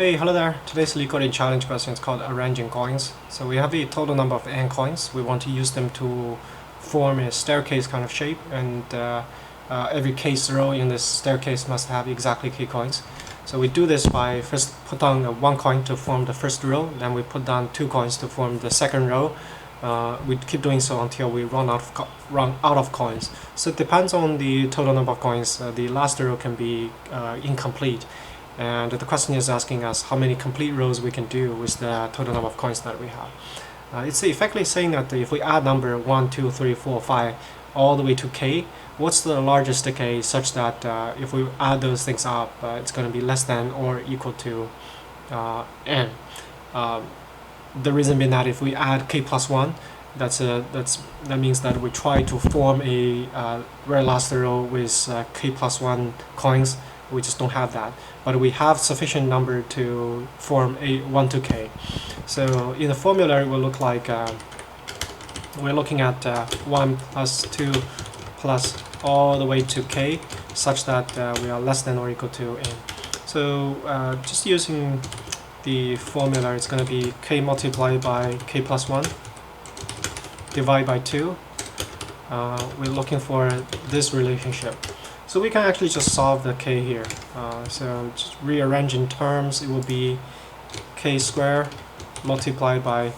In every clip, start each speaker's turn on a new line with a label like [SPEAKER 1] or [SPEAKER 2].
[SPEAKER 1] Hey, hello there. Today's Leetcode challenge question is called arranging coins. So we have a total number of n coins. We want to use them to form a staircase kind of shape, and every case row in this staircase must have exactly k coins. So we do this by first put down one coin to form the first row, then we put down 2 coins to form the second row. We keep doing so until we run out of coins. So it depends on the total number of coins. The last row can be incomplete. And the question is asking us how many complete rows we can do with the total number of coins that we have. It's effectively saying that if we add number 1, 2, 3, 4, 5 all the way to k, what's the largest k such that if we add those things up, it's going to be less than or equal to n. The reason being that if we add k plus 1, that means that we try to form a very last row with k plus 1 coins. We just don't have that, but we have sufficient number to form a 1 to k. So in the formula it will look like we're looking at 1 plus 2 plus all the way to k, such that we are less than or equal to n. So just using the formula, it's going to be k multiplied by k plus 1 divided by 2. We're looking for this relationship. So we can actually just solve the k here. So just rearranging terms, it will be k squared multiplied by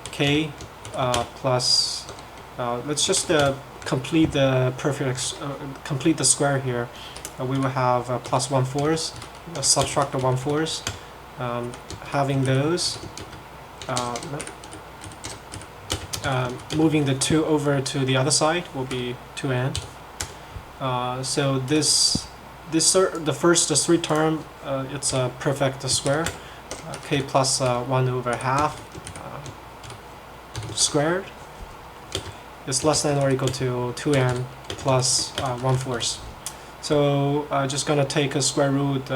[SPEAKER 1] k plus. Let's just complete the complete the square here. We will have plus 1/4, subtract the 1/4. Having those, moving the 2 over to the other side will be 2n. So the first 3 term, it's a perfect square. K plus 1 over half squared is less than or equal to 2n plus 1/4. So just gonna take a square root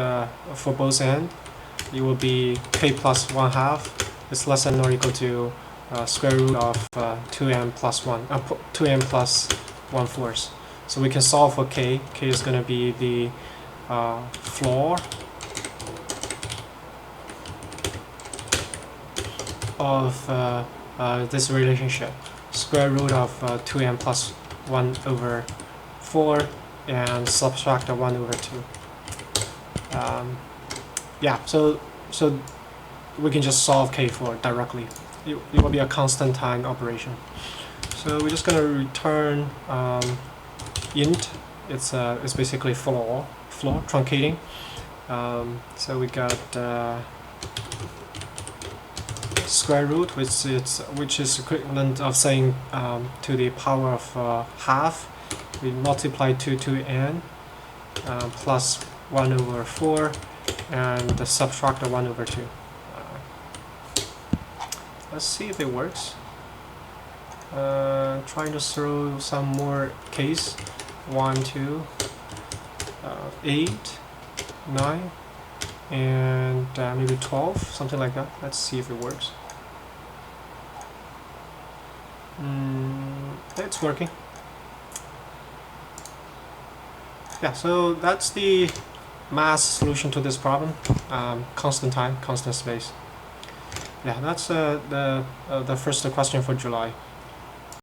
[SPEAKER 1] for both ends. It will be k plus 1/2 is less than or equal to square root of 2n plus 2n plus 1/4. So we can solve for k. K is going to be the floor of this relationship. Square root of 2n plus 1 over 4 and subtract 1 over 2. Yeah, so we can just solve k for directly. It will be a constant time operation. So we're just going to return int. It's basically floor truncating. So we got square root, which is equivalent of saying to the power of half. We multiply 2 to n plus 1 over 4 and subtract 1 over 2. Let's see if it works. Trying to throw some more case. 1, 2, 8, 9, and maybe 12, something like that. Let's see if it works. It's working. Yeah, so that's the math solution to this problem. Constant time, constant space. Yeah, that's the first question for July.